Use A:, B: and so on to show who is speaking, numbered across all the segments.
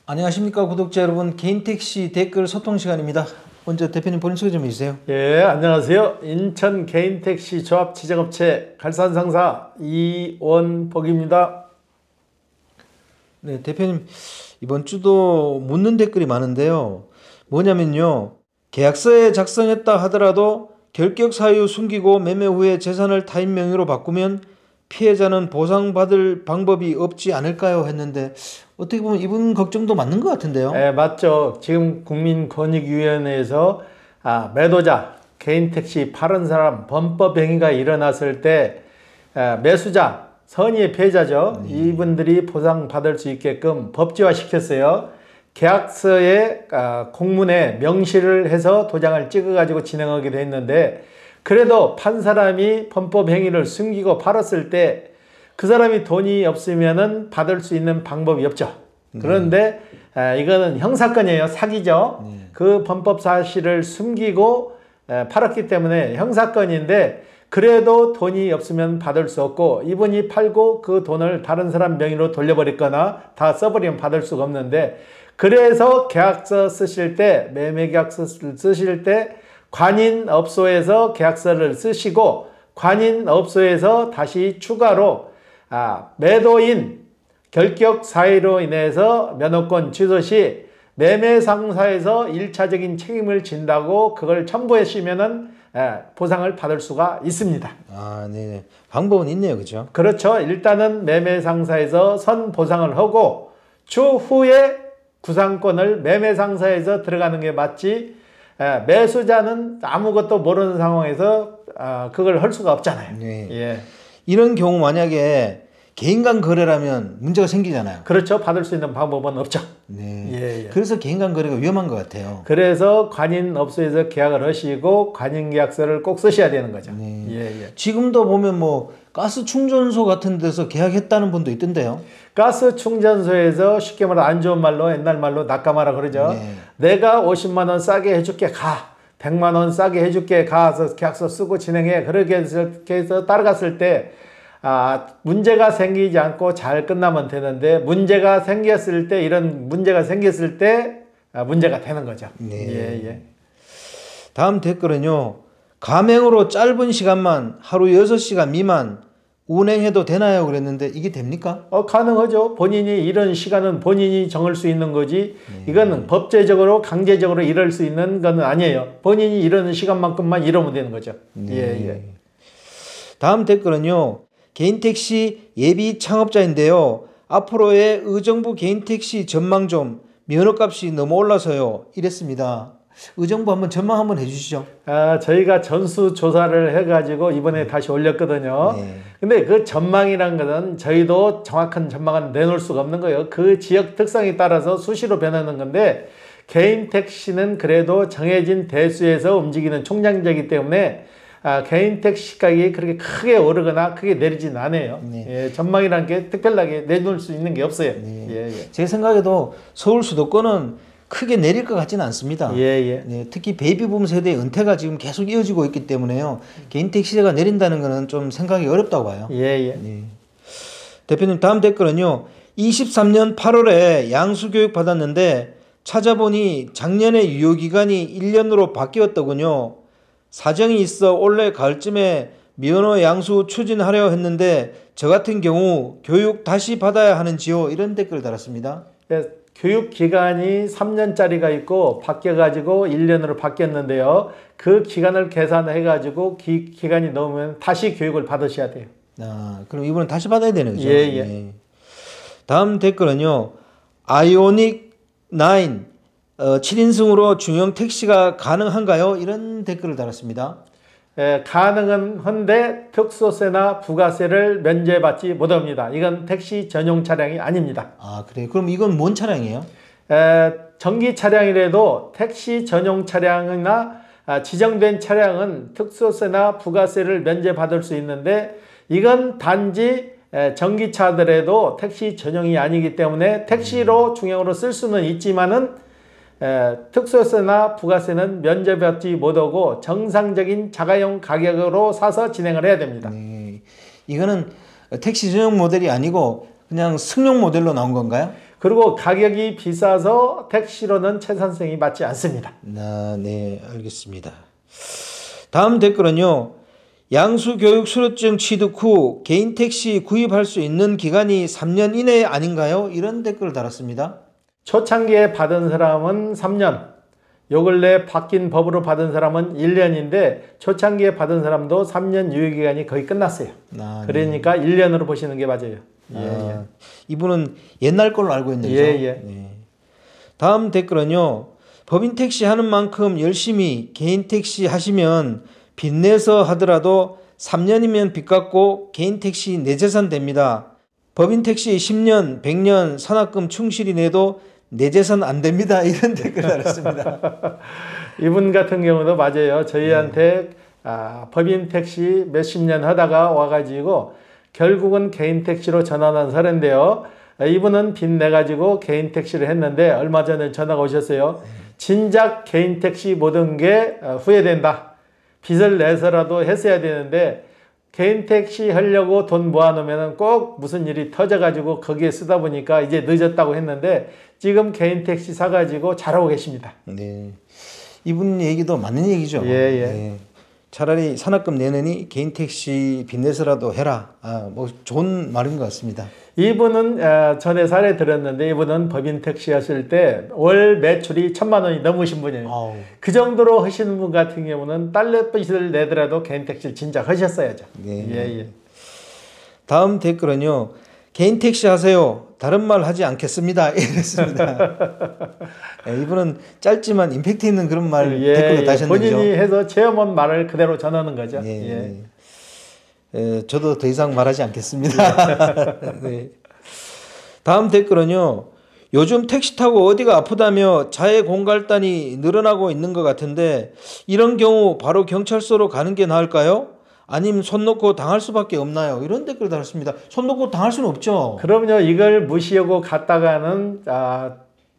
A: 안녕하십니까 구독자 여러분, 개인택시 댓글 소통 시간입니다. 먼저 대표님 본인 소개 좀 해주세요.
B: 예, 안녕하세요. 인천 개인택시 조합 지정업체 갈산상사 이원복입니다.
A: 네, 대표님 이번 주도 묻는 댓글이 많은데요. 뭐냐면요, 계약서에 작성했다 하더라도 결격 사유 숨기고 매매 후에 재산을 타인 명의로 바꾸면 피해자는 보상받을 방법이 없지 않을까요? 했는데 어떻게 보면 이분 걱정도 맞는 것 같은데요.
B: 예, 맞죠. 지금 국민권익위원회에서 매도자, 개인택시 파는 사람 범법행위가 일어났을 때 매수자, 선의의 피해자죠. 이분들이 보상받을 수 있게끔 법제화 시켰어요. 계약서에 공문에 명시를 해서 도장을 찍어가지고 진행하게 됐는데, 그래도 판 사람이 범법 행위를 숨기고 팔았을 때 그 사람이 돈이 없으면은 받을 수 있는 방법이 없죠. 그런데 이거는 형사건이에요. 사기죠. 그 범법 사실을 숨기고 팔았기 때문에 형사건인데, 그래도 돈이 없으면 받을 수 없고, 이분이 팔고 그 돈을 다른 사람 명의로 돌려버렸거나 다 써버리면 받을 수가 없는데, 그래서 계약서 쓰실 때, 매매계약서를 쓰실 때 관인업소에서 계약서를 쓰시고, 관인업소에서 다시 추가로 매도인 결격 사유로 인해서 면허권 취소 시 매매상사에서 1차적인 책임을 진다고 그걸 첨부하시면은 보상을 받을 수가 있습니다.
A: 네. 방법은 있네요. 그죠?
B: 그렇죠. 일단은 매매상사에서 선 보상을 하고 추후에 구상권을 매매상사에서 들어가는 게 맞지, 매수자는 아무것도 모르는 상황에서 그걸 할 수가 없잖아요.
A: 네.
B: 예.
A: 이런 경우 만약에 개인 간 거래라면 문제가 생기잖아요.
B: 그렇죠. 받을 수 있는 방법은 없죠.
A: 네.
B: 예.
A: 그래서 개인 간 거래가 위험한 것 같아요.
B: 그래서 관인업소에서 계약을 하시고 관인계약서를 꼭 쓰셔야 되는 거죠.
A: 네.
B: 예.
A: 지금도 보면 뭐 가스 충전소 같은 데서 계약했다는 분도 있던데요.
B: 가스 충전소에서 쉽게 말해 안 좋은 말로, 옛날 말로 낚아마라 그러죠.
A: 네.
B: 내가 50만 원 싸게 해줄게 가. 100만 원 싸게 해줄게 가서 계약서 쓰고 진행해. 그렇게 해서 따라갔을 때 문제가 생기지 않고 잘 끝나면 되는데, 문제가 생겼을 때, 이런 문제가 생겼을 때 문제가 되는 거죠.
A: 네.
B: 예.
A: 다음 댓글은요, 가맹으로 짧은 시간만 하루 6시간 미만 운행해도 되나요? 그랬는데 이게 됩니까?
B: 가능하죠. 본인이 이런 시간은 본인이 정할 수 있는 거지, 이거는 법제적으로 강제적으로 일할 수 있는 건 아니에요. 본인이 이런 시간만큼만 일하면 되는 거죠. 예.
A: 다음 댓글은요, 개인택시 예비 창업자인데요, 앞으로의 의정부 개인택시 전망 좀, 면허값이 너무 올라서요, 이랬습니다. 의정부 한번 전망 한번 해주시죠.
B: 저희가 전수조사를 해가지고 이번에 다시 올렸거든요. 근데 그 전망이란 것은 저희도 정확한 전망은 내놓을 수가 없는 거예요. 그 지역 특성에 따라서 수시로 변하는 건데, 개인 택시는 그래도 정해진 대수에서 움직이는 총량제이기 때문에 개인 택시 가격이 그렇게 크게 오르거나 크게 내리진 않아요. 전망이라는 게 특별하게 내놓을 수 있는 게 없어요.
A: 제 생각에도 서울 수도권은 크게 내릴 것 같지는 않습니다. 네, 특히 베이비붐 세대의 은퇴가 지금 계속 이어지고 있기 때문에요, 개인 택시세가 내린다는 것은 좀 생각이 어렵다고 봐요. 네. 대표님 다음 댓글은요, 23년 8월에 양수교육 받았는데 찾아보니 작년에 유효기간이 1년으로 바뀌었더군요. 사정이 있어 올해 가을쯤에 면허 양수 추진하려 했는데 저 같은 경우 교육 다시 받아야 하는지요? 이런 댓글을 달았습니다.
B: 교육기간이 3년짜리가 있고 바뀌어가지고 1년으로 바뀌었는데요. 그 기간을 계산해가지고 기간이 넘으면 다시 교육을 받으셔야 돼요.
A: 그럼 이번엔 다시 받아야 되는 거죠?
B: 예.
A: 다음 댓글은요, 아이오닉 9 7인승으로 중형 택시가 가능한가요? 이런 댓글을 달았습니다.
B: 가능은 한데 특수세나 부가세를 면제받지 못합니다. 이건 택시 전용 차량이 아닙니다.
A: 그래요? 그럼 이건 뭔 차량이에요?
B: 전기 차량이라도 택시 전용 차량이나 지정된 차량은 특수세나 부가세를 면제받을 수 있는데, 이건 단지 전기차들에도 택시 전용이 아니기 때문에 택시로 중형으로 쓸 수는 있지만은 특수세나 부가세는 면제받지 못하고 정상적인 자가용 가격으로 사서 진행을 해야 됩니다.
A: 이거는 택시 전용 모델이 아니고 그냥 승용 모델로 나온 건가요?
B: 그리고 가격이 비싸서 택시로는 채선생이 맞지 않습니다.
A: 네, 알겠습니다. 다음 댓글은요. 양수교육 수료증 취득 후 개인 택시 구입할 수 있는 기간이 3년 이내 아닌가요? 이런 댓글을 달았습니다.
B: 초창기에 받은 사람은 3년, 요 근래 바뀐 법으로 받은 사람은 1년인데 초창기에 받은 사람도 3년 유효기간이 거의 끝났어요. 그러니까 1년으로 보시는 게 맞아요.
A: 이분은 옛날 걸로 알고 있는 거죠? 네. 다음 댓글은요. 법인 택시 하는 만큼 열심히 개인 택시 하시면 빚내서 하더라도 3년이면 빚 갚고 개인 택시 내 재산 됩니다. 법인 택시 10년, 100년 산학금 충실히 내도 내 재산 안 됩니다. 이런 댓글 달았습니다.
B: 이분 같은 경우도 맞아요. 저희한테 법인 택시 몇십 년 하다가 와가지고 결국은 개인 택시로 전환한 사례인데요. 이분은 빚 내가지고 개인 택시를 했는데 얼마 전에 전화가 오셨어요. 진작 개인 택시 모든 게 후회된다. 빚을 내서라도 했어야 되는데 개인 택시 하려고 돈 모아놓으면 꼭 무슨 일이 터져가지고 거기에 쓰다 보니까 이제 늦었다고 했는데 지금 개인 택시 사가지고 잘하고 계십니다.
A: 네, 이분 얘기도 맞는 얘기죠. 네. 차라리 산학금 내느니 개인 택시 빚내서라도 해라. 뭐 좋은 말인 것 같습니다.
B: 이분은 전에 사례 들었는데 이분은 법인 택시 하실 때 월 매출이 1,000만 원이 넘으신 분이에요. 그 정도로 하시는 분 같은 경우는 달러빚을 내더라도 개인 택시를 진작 하셨어야죠.
A: 네. 다음 댓글은요. 개인 택시 하세요. 다른 말 하지 않겠습니다. 이랬습니다. 이분은 짧지만 임팩트 있는 그런 말 댓글로 다셨는죠.
B: 본인이 해서 체험한 말을 그대로 전하는 거죠.
A: 저도 더 이상 말하지 않겠습니다. 네. 다음 댓글은요. 요즘 택시 타고 어디가 아프다며 자해 공갈단이 늘어나고 있는 것 같은데 이런 경우 바로 경찰서로 가는 게 나을까요? 아니면 손 놓고 당할 수밖에 없나요? 이런 댓글 달았습니다. 손 놓고 당할 수는 없죠.
B: 그럼요. 이걸 무시하고 갔다가는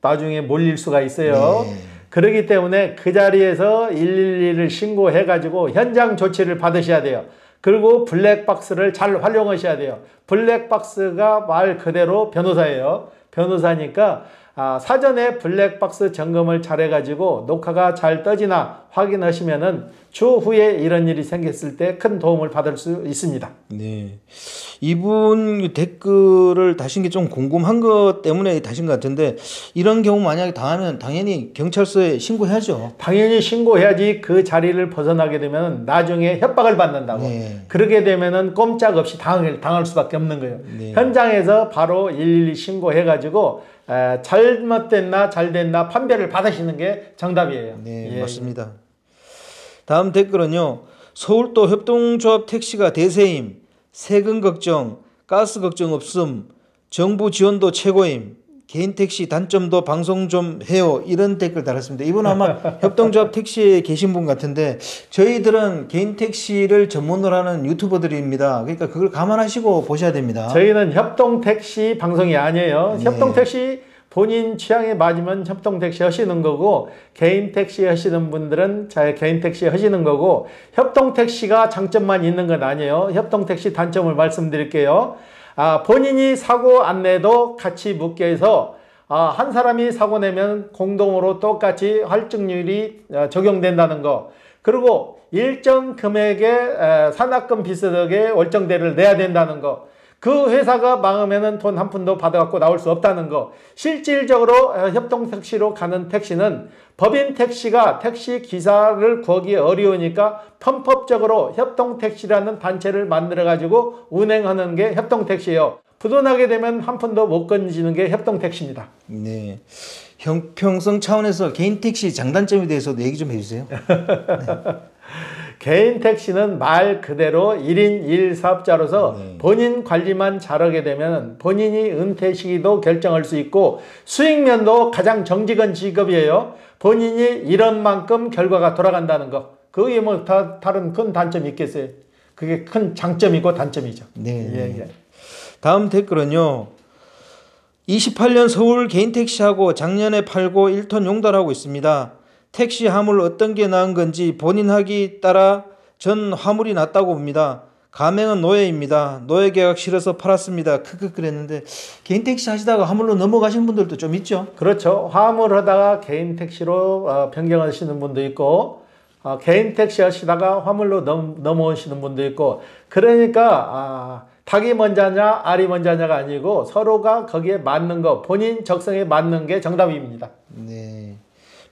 B: 나중에 몰릴 수가 있어요. 그렇기 때문에 그 자리에서 112를 신고해가지고 현장 조치를 받으셔야 돼요. 그리고 블랙박스를 잘 활용하셔야 돼요. 블랙박스가 말 그대로 변호사예요. 변호사니까 사전에 블랙박스 점검을 잘 해가지고 녹화가 잘 떠지나 확인하시면은 추후에 이런 일이 생겼을 때 큰 도움을 받을 수 있습니다.
A: 네, 이분 댓글을 다신 게 좀 궁금한 것 때문에 다신 것 같은데 이런 경우 만약에 당하면 당연히 경찰서에 신고해야죠.
B: 당연히 신고해야지. 그 자리를 벗어나게 되면 나중에 협박을 받는다고. 그러게 되면은 꼼짝없이 당할 수밖에 없는 거예요. 현장에서 바로 112 신고해가지고 잘못됐나 잘 됐나 판별을 받으시는 게 정답이에요.
A: 맞습니다. 다음 댓글은요. 서울도 협동조합 택시가 대세임, 세금 걱정, 가스 걱정 없음, 정부 지원도 최고임, 개인 택시 단점도 방송 좀 해요. 이런 댓글 달았습니다. 이분 아마 협동조합 택시에 계신 분 같은데 저희들은 개인 택시를 전문으로 하는 유튜버들입니다. 그러니까 그걸 감안하시고 보셔야 됩니다.
B: 저희는 협동택시 방송이 아니에요. 협동택시 본인 취향에 맞으면 협동택시 하시는 거고 개인 택시 하시는 분들은 개인 택시 하시는 거고 협동택시가 장점만 있는 건 아니에요. 협동택시 단점을 말씀드릴게요. 본인이 사고 안 내도 같이 묶여서 한 사람이 사고 내면 공동으로 똑같이 할증률이 적용된다는 거. 그리고 일정 금액의 산학금 비슷하게 월정대를 내야 된다는 거. 그 회사가 망하면은 돈 한 푼도 받아갖고 나올 수 없다는 거. 실질적으로 협동택시로 가는 택시는 법인 택시가 택시 기사를 구하기 어려우니까 편법적으로 협동택시라는 단체를 만들어가지고 운행하는 게 협동택시예요. 부도나게 되면 한 푼도 못 건지는 게 협동택시입니다.
A: 네, 형평성 차원에서 개인 택시 장단점에 대해서도 얘기 좀 해주세요.
B: 개인 택시는 말 그대로 1인 1사업자로서 본인 관리만 잘하게 되면 본인이 은퇴 시기도 결정할 수 있고 수익면도 가장 정직한 직업이에요. 본인이 일한 만큼 결과가 돌아간다는 거. 그게 뭐 다른 큰 단점이 있겠어요. 그게 큰 장점이고 단점이죠.
A: 다음 댓글은요. 28년 서울 개인 택시하고 작년에 팔고 1톤 용달하고 있습니다. 택시 화물 어떤 게 나은 건지 본인 하기 따라 전 화물이 낫다고 봅니다. 가맹은 노예입니다. 노예 계약 싫어서 팔았습니다. 크크 그랬는데 개인 택시 하시다가 화물로 넘어가신 분들도 좀 있죠.
B: 그렇죠. 화물 하다가 개인 택시로 변경하시는 분도 있고 개인 택시 하시다가 화물로 넘어오시는 분도 있고 그러니까 닭이 먼저냐 알이 먼저냐가 아니고 서로가 거기에 맞는 거 본인 적성에 맞는 게 정답입니다.
A: 네,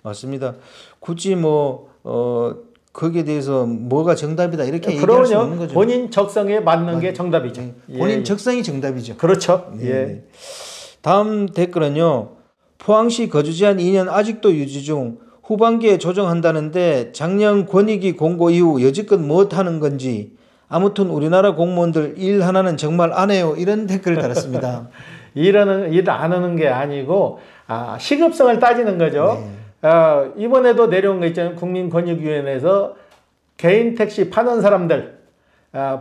A: 맞습니다. 굳이 거기에 대해서 뭐가 정답이다 이렇게 얘기할 수 없는 거죠.
B: 본인 적성에 맞는 게 정답이죠.
A: 네. 본인 적성이 정답이죠.
B: 그렇죠.
A: 네.
B: 예.
A: 다음 댓글은요. 포항시 거주제한 2년 아직도 유지 중. 후반기에 조정한다는데 작년 권익위 공고 이후 여지껏 무엇하는 건지 아무튼 우리나라 공무원들 일 하나는 정말 안 해요. 이런 댓글을 달았습니다.
B: 일 안 하는 게 아니고 시급성을 따지는 거죠.
A: 네.
B: 이번에도 내려온 거 있잖아요. 국민권익위원회에서 개인 택시 파는 사람들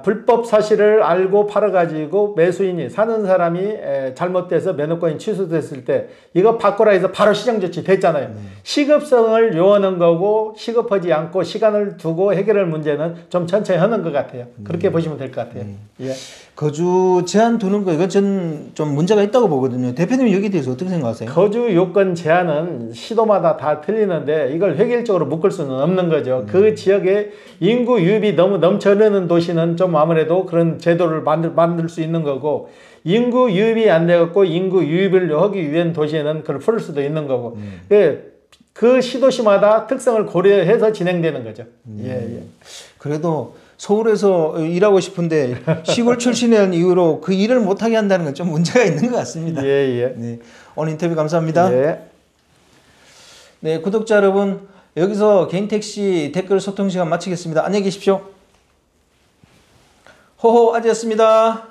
B: 불법 사실을 알고 팔아가지고 매수인이 사는 사람이 잘못돼서 면허권이 취소됐을 때 이거 바꾸라 해서 바로 시정 조치 됐잖아요. 시급성을 요하는 거고 시급하지 않고 시간을 두고 해결할 문제는 좀 천천히 하는 것 같아요. 그렇게 보시면 될 것 같아요. 예.
A: 거주 제한 두는 거 이건 전 좀 문제가 있다고 보거든요. 대표님 여기에 대해서 어떻게 생각하세요?
B: 거주 요건 제한은 시도마다 다 틀리는데 이걸 획일적으로 묶을 수는 없는 거죠. 그 지역에 인구 유입이 너무 넘쳐흐르는 도시는 좀 아무래도 그런 제도를 만들 수 있는 거고 인구 유입이 안 돼갖고 인구 유입을 하기 위한 도시에는 그걸 풀을 수도 있는 거고 그 시도시마다 특성을 고려해서 진행되는 거죠. 예.
A: 그래도 서울에서 일하고 싶은데 시골 출신이라는 이유로 그 일을 못하게 한다는 건 좀 문제가 있는 것 같습니다.
B: 예.
A: 네, 오늘 인터뷰 감사합니다.
B: 예.
A: 네, 구독자 여러분 여기서 개인 택시 댓글 소통 시간 마치겠습니다. 안녕히 계십시오. 호호 아재였습니다.